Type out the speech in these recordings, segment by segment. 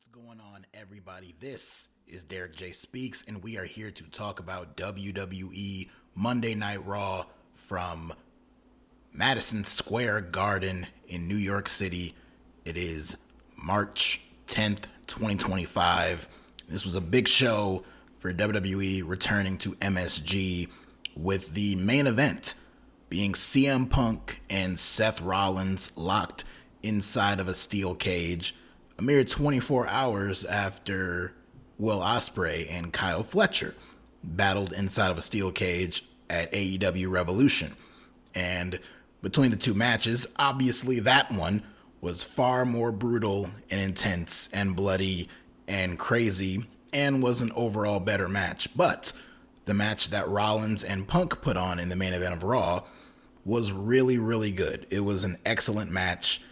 What's going on, everybody? This is DerekJ Speaks, and we are here to talk about WWE Monday Night Raw from Madison Square Garden in New York City. It is March 10th, 2025. This was a big show for WWE returning to MSG with the main event being CM Punk and Seth Rollins locked inside of a steel cage a mere 24 hours after Will Ospreay and Kyle Fletcher battled inside of a steel cage at AEW Revolution. And between the two matches, obviously that one was far more brutal and intense and bloody and crazy and was an overall better match. But the match that Rollins and Punk put on in the main event of Raw was really, really good. It was an excellent match.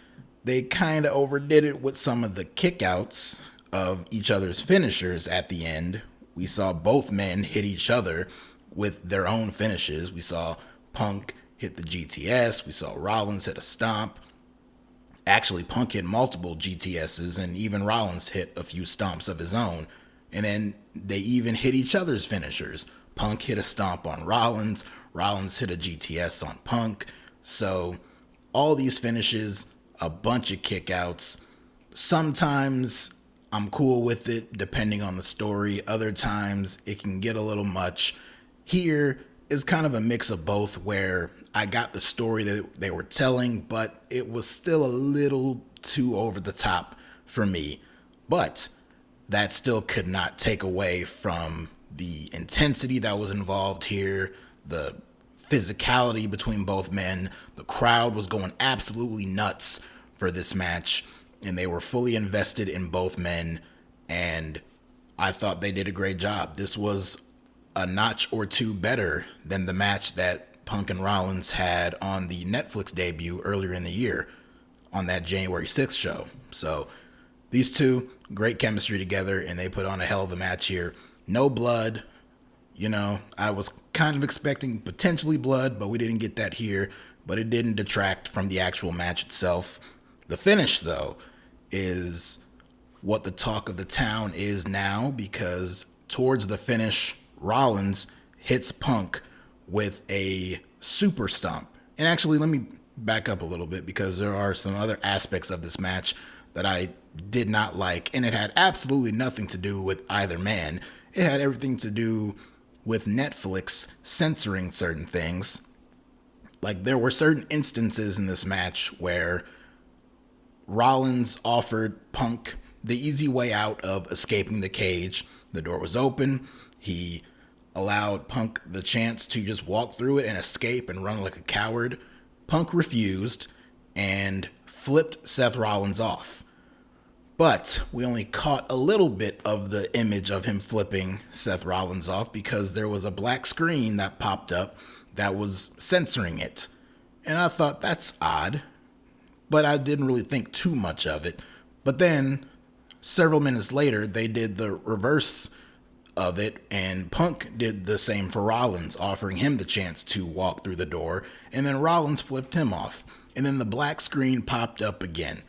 They kind of overdid it with some of the kickouts of each other's finishers at the end. We saw both men hit each other with their own finishes. We saw Punk hit the GTS. We saw Rollins hit a stomp. Actually, Punk hit multiple GTSs, and even Rollins hit a few stomps of his own. And then they even hit each other's finishers. Punk hit a stomp on Rollins. Rollins hit a GTS on Punk. So all these finishes, a bunch of kickouts. Sometimes I'm cool with it depending on the story. Other times it can get a little much. Here is kind of a mix of both, where I got the story that they were telling, but it was still a little too over the top for me. But that still could not take away from the intensity that was involved here, the physicality between both men. The crowd was going absolutely nuts for this match, and they were fully invested in both men, and I thought they did a great job. This was a notch or two better than the match that Punk and Rollins had on the Netflix debut earlier in the year on that January 6th show. So these two, great chemistry together, and they put on a hell of a match here. No blood. I was kind of expecting potentially blood, but we didn't get that here. But it didn't detract from the actual match itself. The finish, though, is what the talk of the town is now, because towards the finish, Rollins hits Punk with a super stomp. And actually, let me back up a little bit, because there are some other aspects of this match that I did not like, and it had absolutely nothing to do with either man. It had everything to do with Netflix censoring certain things. Like, there were certain instances in this match where Rollins offered Punk the easy way out of escaping the cage. The door was open. He allowed Punk the chance to just walk through it and escape and run like a coward. Punk refused and flipped Seth Rollins off. But we only caught a little bit of the image of him flipping Seth Rollins off, because there was a black screen that popped up that was censoring it. And I thought, that's odd. But I didn't really think too much of it. But then, several minutes later, they did the reverse of it, and Punk did the same for Rollins, offering him the chance to walk through the door, and then Rollins flipped him off. And then the black screen popped up again.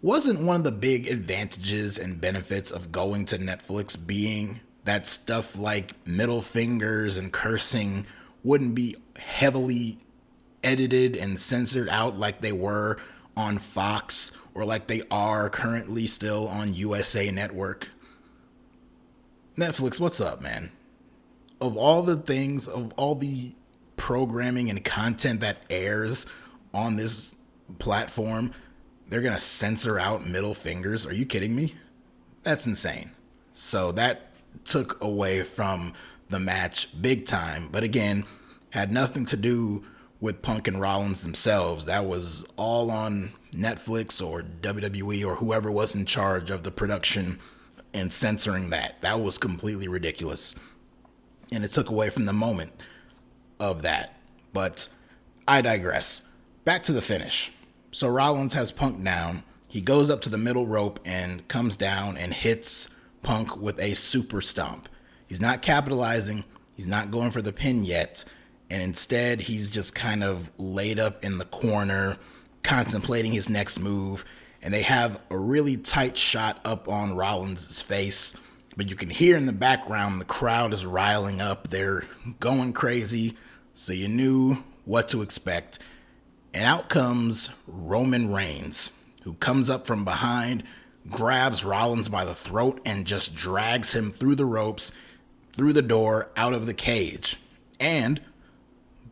Wasn't one of the big advantages and benefits of going to Netflix being that stuff like middle fingers and cursing wouldn't be heavily edited and censored out like they were on Fox, or like they are currently still on USA Network? Netflix, what's up, man? Of all the things, of all the programming and content that airs on this platform, they're gonna censor out middle fingers? Are you kidding me? That's insane. So that took away from the match big time. But again, had nothing to do with Punk and Rollins themselves. That was all on Netflix or WWE or whoever was in charge of the production and censoring that. That was completely ridiculous. And it took away from the moment of that. But I digress. Back to the finish. So Rollins has Punk down. He goes up to the middle rope and comes down and hits Punk with a super stomp. He's not capitalizing. He's not going for the pin yet. And instead, he's just kind of laid up in the corner, contemplating his next move. and they have a really tight shot up on Rollins' face. But you can hear in the background the crowd is riling up. They're going crazy, so you knew what to expect. And out comes Roman Reigns, who comes up from behind, grabs Rollins by the throat, and just drags him through the ropes, through the door, out of the cage. And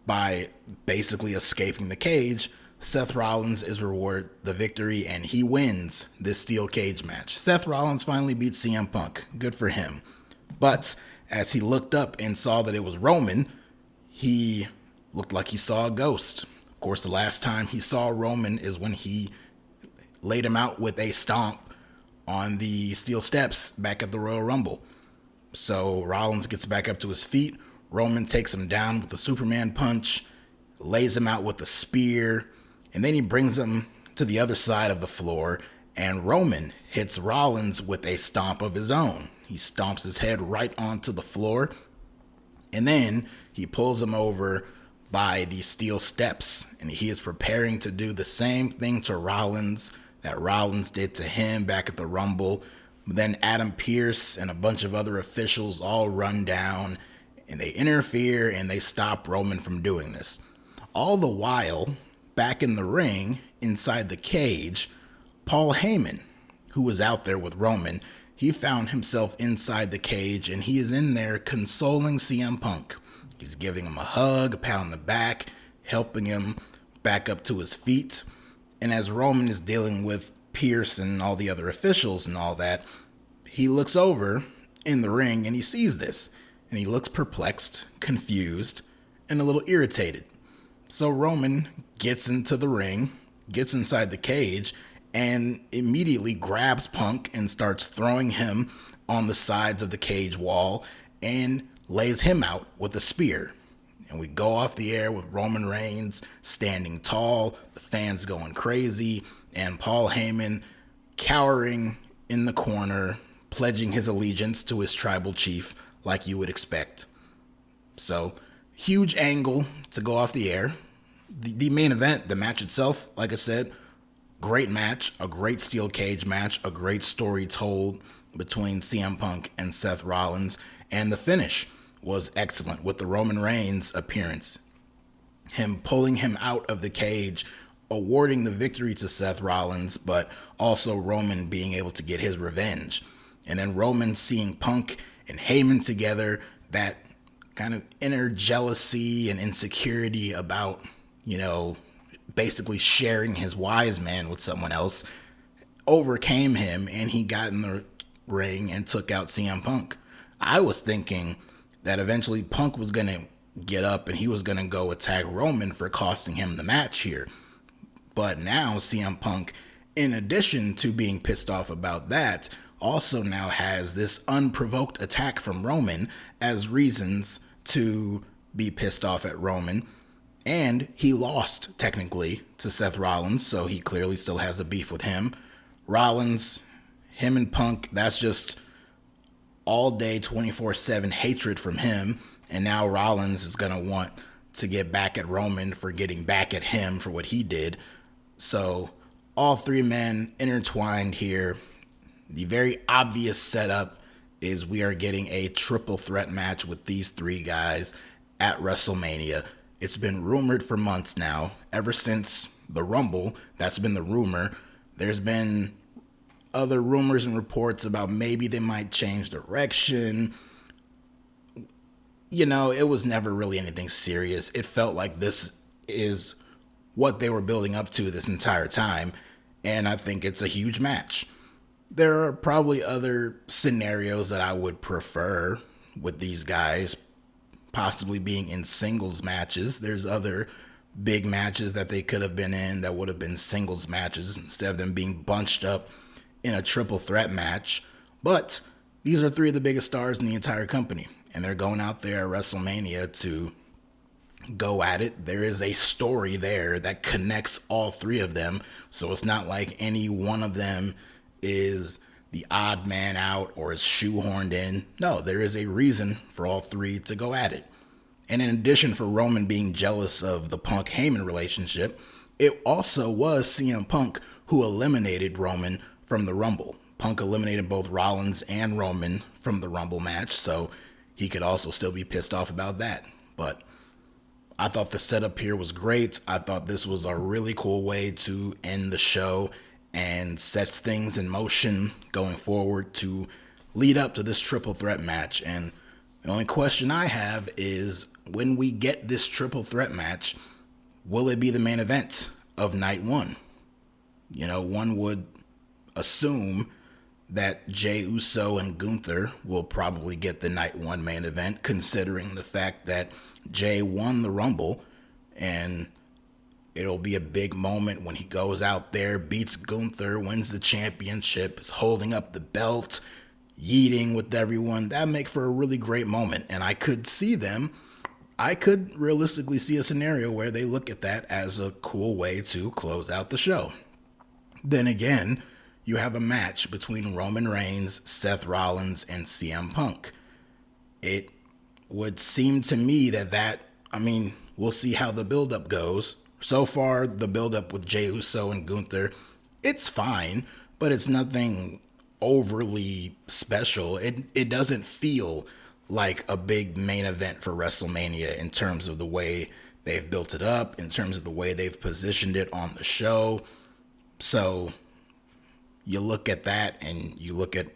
by basically escaping the cage, Seth Rollins is rewarded the victory, and he wins this steel cage match. Seth Rollins finally beat CM Punk. Good for him. But as he looked up and saw that it was Roman, he looked like he saw a ghost. Of course, the last time he saw Roman is when he laid him out with a stomp on the steel steps back at the Royal Rumble. So Rollins gets back up to his feet. Roman takes him down with the Superman punch, lays him out with a spear, and then he brings him to the other side of the floor, and Roman hits Rollins with a stomp of his own. He stomps his head right onto the floor, and then he pulls him over by the steel steps, and he is preparing to do the same thing to Rollins that Rollins did to him back at the Rumble. Then Adam Pearce and a bunch of other officials all run down, and they interfere and they stop Roman from doing this. All the while, back in the ring, inside the cage, Paul Heyman, who was out there with Roman, he found himself inside the cage, and he is in there consoling CM Punk. He's giving him a hug, a pat on the back, helping him back up to his feet. And as Roman is dealing with Pierce and all the other officials and all that, he looks over in the ring and he sees this. And he looks perplexed, confused, and a little irritated. So Roman gets into the ring, gets inside the cage, and immediately grabs Punk and starts throwing him on the sides of the cage wall and lays him out with a spear. And we go off the air with Roman Reigns standing tall, the fans going crazy, and Paul Heyman cowering in the corner, pledging his allegiance to his tribal chief like you would expect. So, huge angle to go off the air. The main event, the match itself, like I said, great match, a great steel cage match, a great story told between CM Punk and Seth Rollins, and the finish was excellent with the Roman Reigns appearance. Him pulling him out of the cage, awarding the victory to Seth Rollins, but also Roman being able to get his revenge. And then Roman seeing Punk and Heyman together, that kind of inner jealousy and insecurity about, basically sharing his wise man with someone else, overcame him, and he got in the ring and took out CM Punk. I was thinking that eventually Punk was going to get up and he was going to go attack Roman for costing him the match here. But now CM Punk, in addition to being pissed off about that, also now has this unprovoked attack from Roman as reasons to be pissed off at Roman. And he lost, technically, to Seth Rollins, so he clearly still has a beef with him. Rollins, him and Punk, that's just all day 24/7 hatred from him. And now Rollins is going to want to get back at Roman for getting back at him for what he did. So all three men intertwined here. The very obvious setup is we are getting a triple threat match with these three guys at WrestleMania. It's been rumored for months now. Ever since the Rumble, that's been the rumor. There's been other rumors and reports about maybe they might change direction. It was never really anything serious. It felt like this is what they were building up to this entire time, and I think it's a huge match. There are probably other scenarios that I would prefer with these guys, possibly being in singles matches. There's other big matches that they could have been in that would have been singles matches instead of them being bunched up in a triple threat match. But these are three of the biggest stars in the entire company, and they're going out there at WrestleMania to go at it. There is a story there that connects all three of them, so it's not like any one of them is the odd man out or is shoehorned in. No, there is a reason for all three to go at it. And in addition for Roman being jealous of the Punk-Heyman relationship, it also was CM Punk who eliminated Roman from the Rumble. Punk eliminated both Rollins and Roman from the Rumble match, so he could also still be pissed off about that. But I thought the setup here was great. I thought this was a really cool way to end the show and sets things in motion going forward to lead up to this triple threat match. And the only question I have is, when we get this triple threat match, will it be the main event of night one? You know, one would assume that Jey Uso and Gunther will probably get the night one main event, considering the fact that Jey won the Rumble, and it'll be a big moment when he goes out there, beats Gunther, wins the championship, is holding up the belt, yeeting with everyone. That'd make for a really great moment, and I could realistically see a scenario where they look at that as a cool way to close out the show. Then again, you have a match between Roman Reigns, Seth Rollins, and CM Punk. It would seem to me we'll see how the build-up goes. So far, the build-up with Jey Uso and Gunther, it's fine, but it's nothing overly special. It doesn't feel like a big main event for WrestleMania in terms of the way they've built it up, in terms of the way they've positioned it on the show. So you look at that and you look at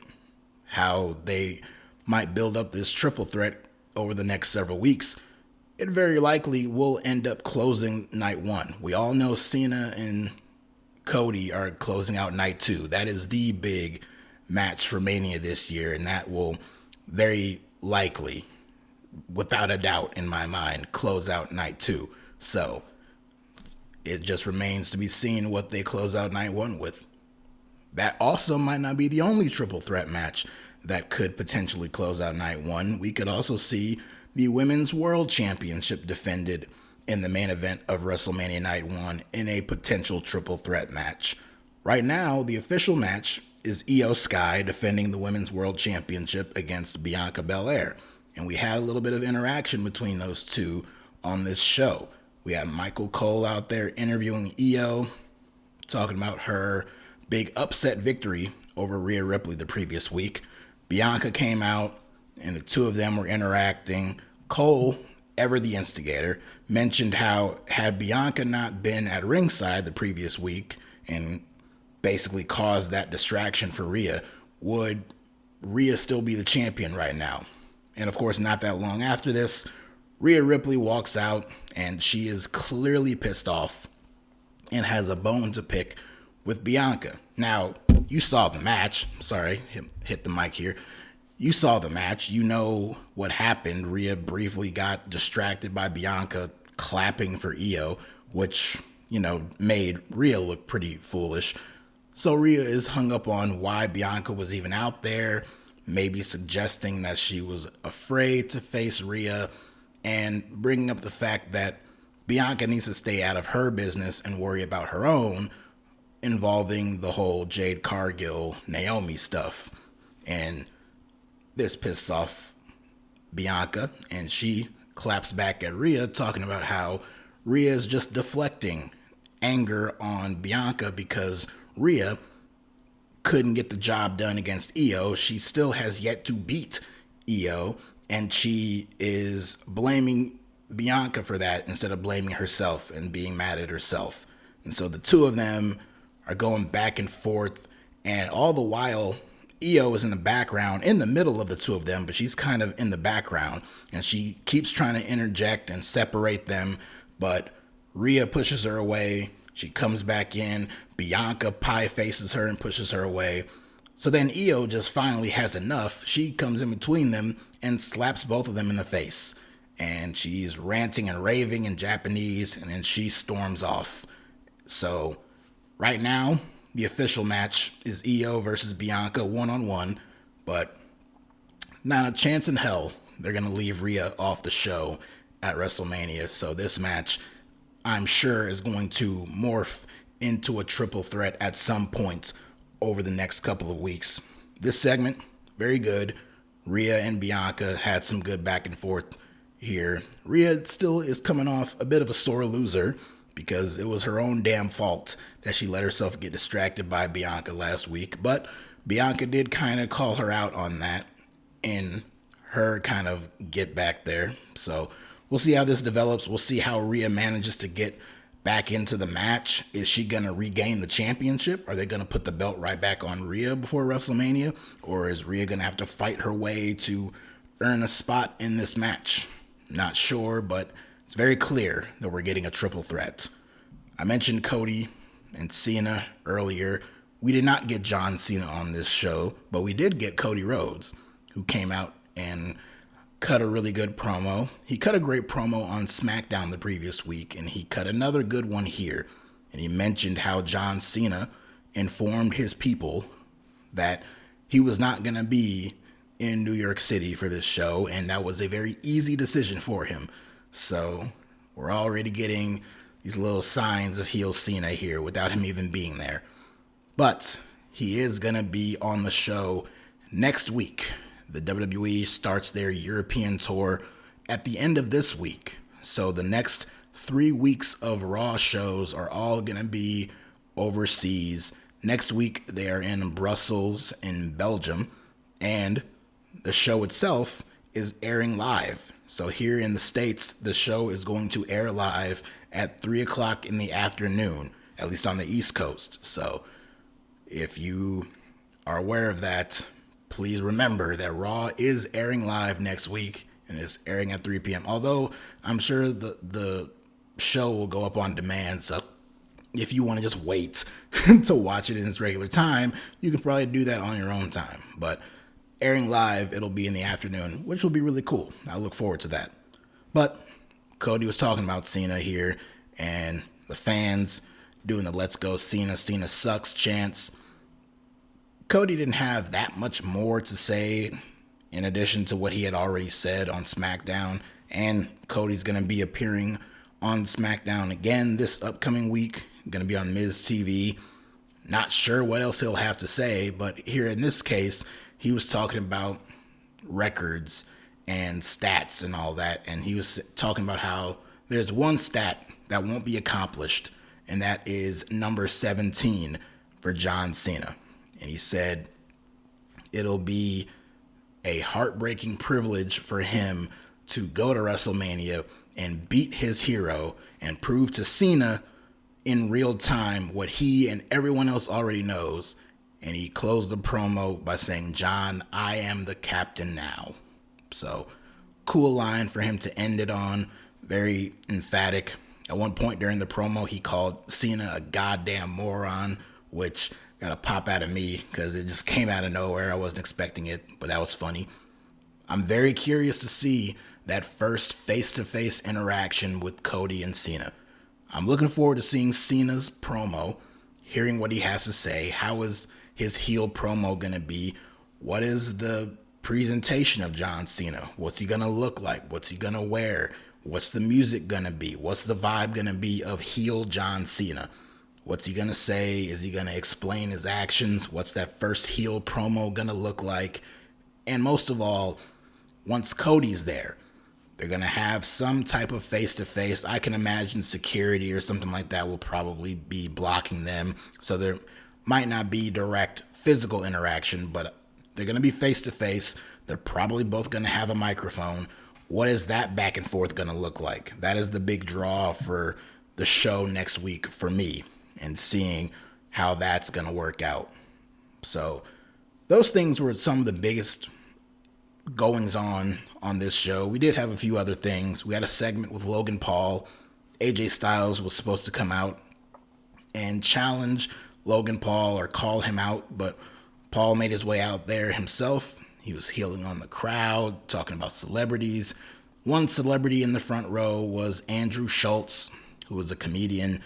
how they might build up this triple threat over the next several weeks. It very likely will end up closing night one. We all know Cena and Cody are closing out night two. That is the big match for Mania this year, and that will very likely, without a doubt in my mind, close out night two. So it just remains to be seen what they close out night one with. That also might not be the only triple threat match that could potentially close out night one. We could also see the Women's World Championship defended in the main event of WrestleMania Night 1 in a potential triple threat match. Right now, the official match is Iyo Sky defending the Women's World Championship against Bianca Belair. And we had a little bit of interaction between those two on this show. We had Michael Cole out there interviewing Iyo, talking about her big upset victory over Rhea Ripley the previous week. Bianca came out, and the two of them were interacting. Cole, ever the instigator, mentioned how had Bianca not been at ringside the previous week and basically caused that distraction for Rhea, would Rhea still be the champion right now? And of course, not that long after this, Rhea Ripley walks out, and she is clearly pissed off and has a bone to pick with Bianca. Now, you saw the match. Sorry, hit the mic here. You saw the match. You know what happened. Rhea briefly got distracted by Bianca clapping for Iyo, which, made Rhea look pretty foolish. So Rhea is hung up on why Bianca was even out there, maybe suggesting that she was afraid to face Rhea, and bringing up the fact that Bianca needs to stay out of her business and worry about her own, involving the whole Jade Cargill, Naomi stuff. And this pisses off Bianca, and she claps back at Rhea, talking about how Rhea is just deflecting anger on Bianca because Rhea couldn't get the job done against Iyo. She still has yet to beat Iyo, and she is blaming Bianca for that instead of blaming herself and being mad at herself. And so the two of them are going back and forth, and all the while, Iyo is in the background, in the middle of the two of them, but she's kind of in the background, and she keeps trying to interject and separate them, but Rhea pushes her away. She comes back in. Bianca pie faces her and pushes her away. So then Iyo just finally has enough. She comes in between them and slaps both of them in the face. And she's ranting and raving in Japanese, and then she storms off. So right now, the official match is Iyo versus Bianca one-on-one, but not a chance in hell they're going to leave Rhea off the show at WrestleMania. So this match, I'm sure, is going to morph into a triple threat at some point over the next couple of weeks. This segment, very good. Rhea and Bianca had some good back and forth here. Rhea still is coming off a bit of a sore loser, because it was her own damn fault that she let herself get distracted by Bianca last week. But Bianca did kind of call her out on that in her kind of get back there. So we'll see how this develops. We'll see how Rhea manages to get back into the match. Is she going to regain the championship? Are they going to put the belt right back on Rhea before WrestleMania? Or is Rhea going to have to fight her way to earn a spot in this match? Not sure, but it's very clear that we're getting a triple threat. I mentioned Cody and Cena earlier. We did not get John Cena on this show, but we did get Cody Rhodes, who came out and cut a really good promo. He cut a great promo on SmackDown the previous week, and he cut another good one here. And he mentioned how John Cena informed his people that he was not going to be in New York City for this show, and that was a very easy decision for him. So we're already getting these little signs of heel Cena here without him even being there. But he is going to be on the show next week. The WWE starts their European tour at the end of this week. So the next 3 weeks of Raw shows are all going to be overseas. Next week, they are in Brussels in Belgium. And the show itself is airing live. So here in the States, the show is going to air live at 3 o'clock in the afternoon, at least on the East Coast. So if you are aware of that, please remember that Raw is airing live next week and is airing at 3 p.m. Although I'm sure the show will go up on demand. So if you want to just wait to watch it in its regular time, you can probably do that on your own time. But airing live, it'll be in the afternoon, which will be really cool. I look forward to that. But Cody was talking about Cena here and the fans doing the "Let's Go Cena, Cena sucks" chants. Cody didn't have that much more to say in addition to what he had already said on SmackDown. And Cody's going to be appearing on SmackDown again this upcoming week. Going to be on Miz TV. Not sure what else he'll have to say, but here in this case, he was talking about records and stats and all that. And he was talking about how there's one stat that won't be accomplished, and that is number 17 for John Cena. And he said it'll be a heartbreaking privilege for him to go to WrestleMania and beat his hero and prove to Cena in real time what he and everyone else already knows. And he closed the promo by saying, "John, I am the captain now." So cool line for him to end it on. Very emphatic. At one point during the promo, he called Cena a goddamn moron, which got a pop out of me because it just came out of nowhere. I wasn't expecting it, but that was funny. I'm very curious to see that first face-to-face interaction with Cody and Cena. I'm looking forward to seeing Cena's promo, hearing what he has to say. How is his heel promo going to be? What is the presentation of John Cena? What's he going to look like? What's he going to wear? What's the music going to be? What's the vibe going to be of heel John Cena? What's he going to say? Is he going to explain his actions? What's that first heel promo going to look like? And most of all, once Cody's there, they're going to have some type of face-to-face. I can imagine security or something like that will probably be blocking them. So there might not be direct physical interaction, but they're going to be face-to-face. They're probably both going to have a microphone. What is that back and forth going to look like? That is the big draw for the show next week for me, and seeing how that's going to work out. So those things were some of the biggest goings on this show. We did have a few other things. We had a segment with Logan Paul. AJ Styles was supposed to come out and challenge Logan Paul or call him out, but Paul made his way out there himself. He was healing on the crowd, talking about celebrities. One celebrity in the front row was Andrew Schultz, who was a comedian,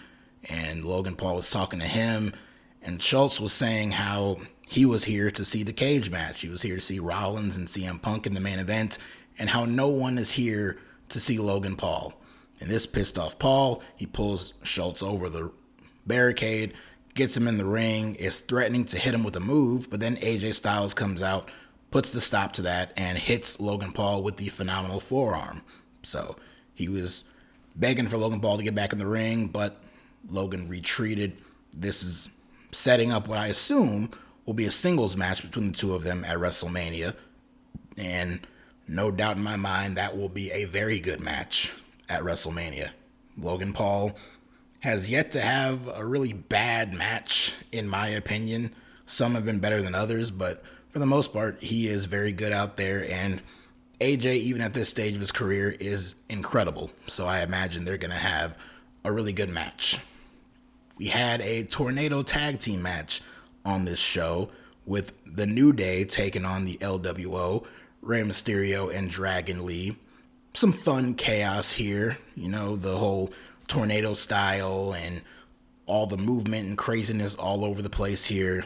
and Logan Paul was talking to him, and Schultz was saying how he was here to see the cage match. He was here to see Rollins and CM Punk in the main event, and how no one is here to see Logan Paul. And this pissed off Paul. He pulls Schultz over the barricade, gets him in the ring, is threatening to hit him with a move, but then AJ Styles comes out, puts the stop to that, and hits Logan Paul with the phenomenal forearm. So he was begging for Logan Paul to get back in the ring, but Logan retreated. This is setting up what I assume will be a singles match between the two of them at WrestleMania. And no doubt in my mind, that will be a very good match at WrestleMania. Logan Paul has yet to have a really bad match, in my opinion. Some have been better than others, but for the most part, he is very good out there. And AJ, even at this stage of his career, is incredible. So I imagine they're going to have a really good match. We had a tornado tag team match on this show with the New Day taking on the LWO, Rey Mysterio and Dragon Lee. Some fun chaos here, the whole tornado style and all the movement and craziness all over the place here.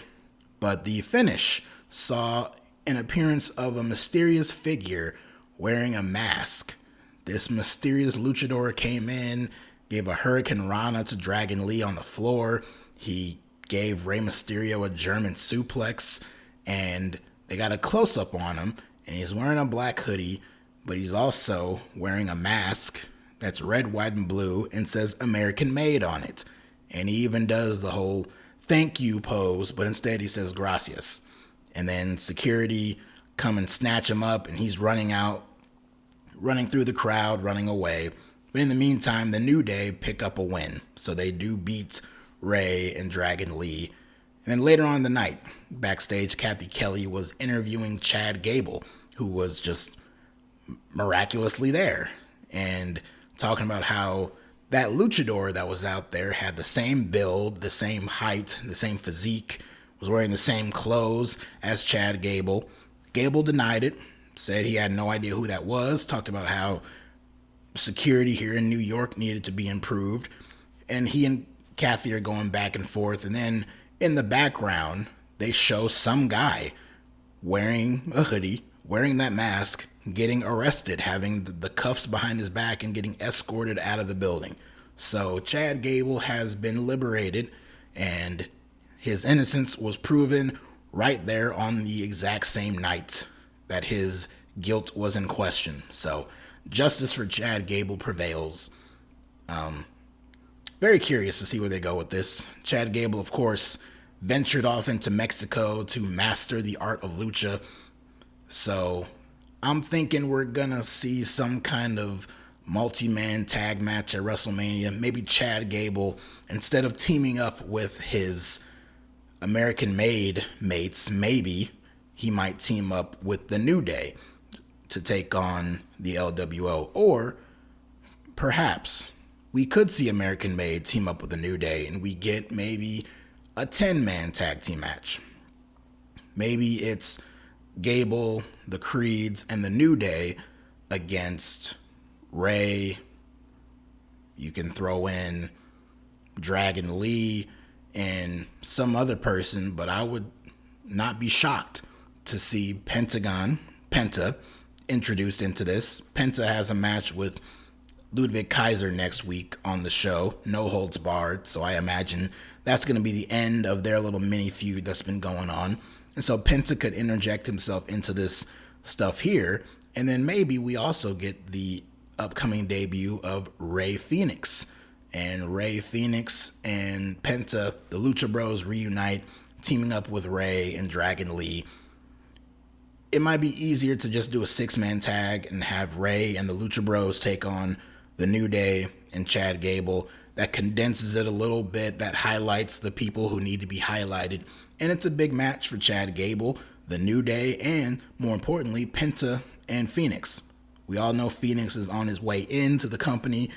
But the finish saw an appearance of a mysterious figure wearing a mask. This mysterious luchador came in, gave a Hurricane Rana to Dragon Lee on the floor. He gave Rey Mysterio a German suplex, and they got a close-up on him, and he's wearing a black hoodie, but he's also wearing a mask that's red, white, and blue and says American Made on it. And he even does the whole thank you pose, but instead he says gracias. And then security come and snatch him up, and he's running through the crowd, running away. But in the meantime, the New Day pick up a win. So they do beat Rey and Dragon Lee. And then later on in the night, backstage, Kathy Kelly was interviewing Chad Gable, who was just miraculously there, and talking about how that luchador that was out there had the same build, the same height, the same physique, was wearing the same clothes as Chad Gable. Gable denied it, said he had no idea who that was, talked about how security here in New York needed to be improved, and he and Kathy are going back and forth, and then in the background, they show some guy wearing a hoodie, wearing that mask, getting arrested, having the cuffs behind his back and getting escorted out of the building. So Chad Gable has been liberated, and his innocence was proven right there on the exact same night that his guilt was in question. So justice for Chad Gable prevails. Very curious to see where they go with this. Chad Gable, of course, ventured off into Mexico to master the art of lucha. So I'm thinking we're gonna see some kind of multi-man tag match at WrestleMania. Maybe Chad Gable, instead of teaming up with his American-made mates, maybe he might team up with the New Day to take on the LWO. Or perhaps we could see American-made team up with the New Day and we get maybe a 10-man tag team match. Maybe it's Gable, the Creeds, and the New Day against Rey. You can throw in Dragon Lee and some other person, but I would not be shocked to see Penta, introduced into this. Penta has a match with Ludwig Kaiser next week on the show, no holds barred, so I imagine that's going to be the end of their little mini feud that's been going on. And so Penta could interject himself into this stuff here. And then maybe we also get the upcoming debut of Rey Fenix. And Rey Fenix and Penta, the Lucha Bros, reunite, teaming up with Rey and Dragon Lee. It might be easier to just do a 6-man tag and have Rey and the Lucha Bros take on the New Day and Chad Gable. That condenses it a little bit. That highlights the people who need to be highlighted. And it's a big match for Chad Gable, the New Day, and more importantly, Penta and Phoenix. We all know Phoenix is on his way into the company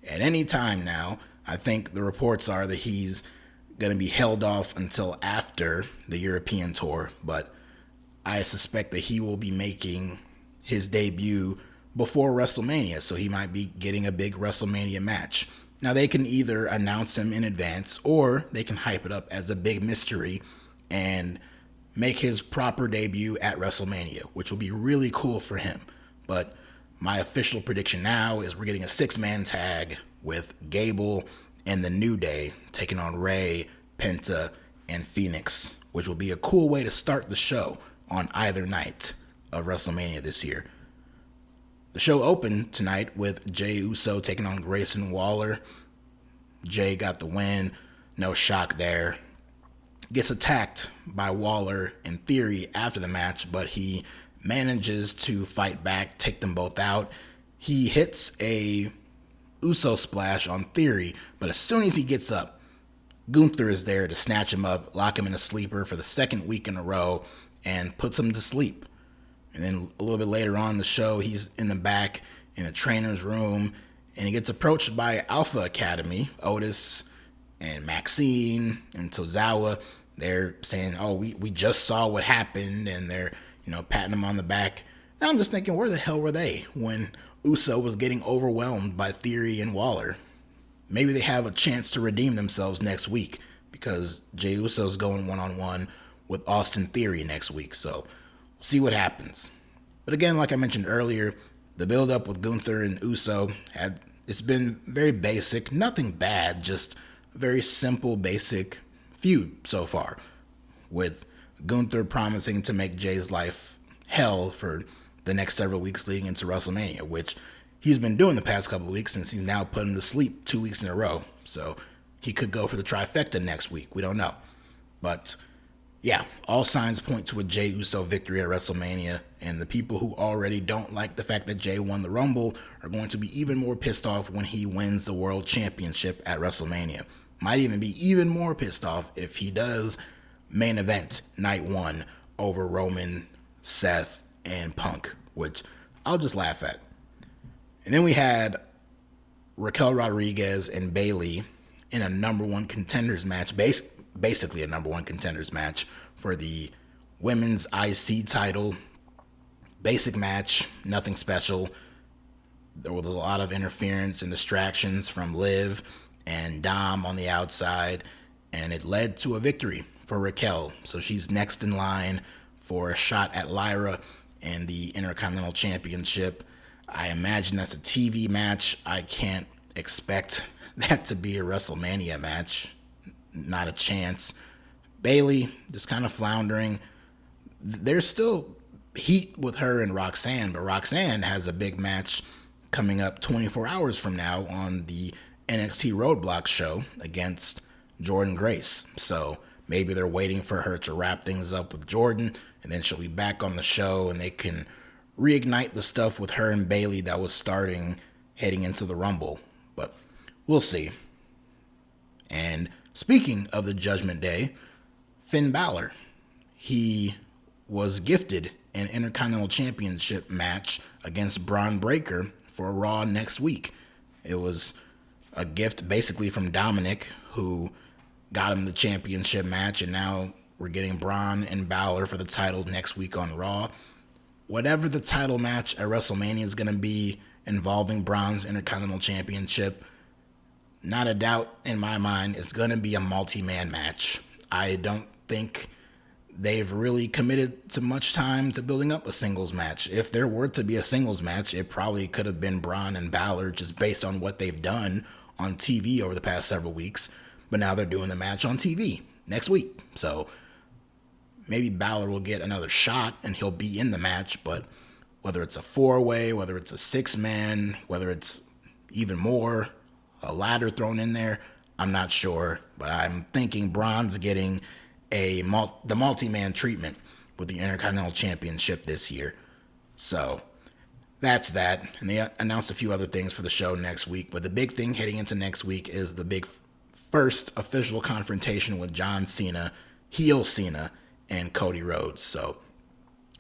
at any time now. I think the reports are that he's going to be held off until after the European tour, but I suspect that he will be making his debut before WrestleMania, so he might be getting a big WrestleMania match. Now, they can either announce him in advance or they can hype it up as a big mystery and make his proper debut at WrestleMania, which will be really cool for him. But my official prediction now is we're getting a 6-man tag with Gable and the New Day taking on Rey, Penta, and Phoenix, which will be a cool way to start the show on either night of WrestleMania this year. The show opened tonight with Jey Uso taking on Grayson Waller. Jey got the win, no shock there. Gets attacked by Waller in theory after the match, but he manages to fight back, take them both out. He hits a Uso splash on theory, but as soon as he gets up, Gunther is there to snatch him up, lock him in a sleeper for the second week in a row, and puts him to sleep. And then a little bit later on in the show, he's in the back in a trainer's room, and he gets approached by Alpha Academy, Otis and Maxine and Tozawa. They're saying, oh, we just saw what happened, and they're, patting him on the back. And I'm just thinking, where the hell were they when Uso was getting overwhelmed by Theory and Waller? Maybe they have a chance to redeem themselves next week because Jey Uso's going one-on-one with Austin Theory next week. So we'll see what happens. But again, like I mentioned earlier, the build-up with Gunther and Uso, it's been very basic. Nothing bad, just a very simple, basic feud so far, with Gunther promising to make Jay's life hell for the next several weeks leading into WrestleMania, which he's been doing the past couple of weeks since he's now put him to sleep 2 weeks in a row. So he could go for the trifecta next week. We don't know. But yeah, all signs point to a Jey Uso victory at WrestleMania, and the people who already don't like the fact that Jey won the Rumble are going to be even more pissed off when he wins the World Championship at WrestleMania. Might even be even more pissed off if he does main event night one over Roman, Seth, and Punk, which I'll just laugh at. And then we had Raquel Rodriguez and Bayley in a number one contenders match, basically a number one contenders match for the women's IC title. Basic match, nothing special. There was a lot of interference and distractions from Liv and Dom on the outside, and it led to a victory for Raquel. So she's next in line for a shot at Lyra and the Intercontinental Championship. I imagine that's a TV match. I can't expect that to be a WrestleMania match. Not a chance. Bayley just kind of floundering. There's still heat with her and Roxanne, but Roxanne has a big match coming up 24 hours from now on the NXT Roadblock show against Jordynne Grace. So maybe they're waiting for her to wrap things up with Jordan, and then she'll be back on the show and they can reignite the stuff with her and Bayley that was starting heading into the Rumble. But we'll see. And speaking of the Judgment Day, Finn Balor, he was gifted an Intercontinental Championship match against Braun Breaker for Raw next week. It was a gift basically from Dominic, who got him the championship match, and now we're getting Braun and Balor for the title next week on Raw. Whatever the title match at WrestleMania is going to be involving Braun's Intercontinental Championship, not a doubt in my mind, it's going to be a multi-man match. I don't think they've really committed to much time to building up a singles match. If there were to be a singles match, it probably could have been Braun and Balor just based on what they've done on TV over the past several weeks. But now they're doing the match on TV next week. So maybe Balor will get another shot and he'll be in the match. But whether it's a 4-way, whether it's a 6-man, whether it's even more, a ladder thrown in there, I'm not sure. But I'm thinking Braun's getting the multi-man treatment with the Intercontinental Championship this year. So that's that. And they announced a few other things for the show next week. But the big thing heading into next week is the big first official confrontation with John Cena, heel Cena, and Cody Rhodes. So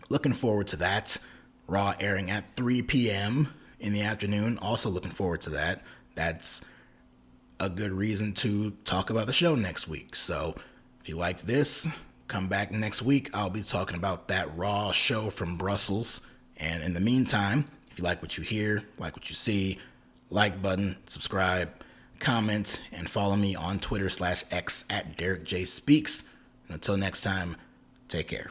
looking forward to that. Raw airing at 3 p.m. in the afternoon. Also looking forward to that. That's a good reason to talk about the show next week. So if you liked this, come back next week. I'll be talking about that Raw show from Brussels. And in the meantime, if you like what you hear, like what you see, like button, subscribe, comment, and follow me on Twitter/X at DerekJ Speaks. And until next time, take care.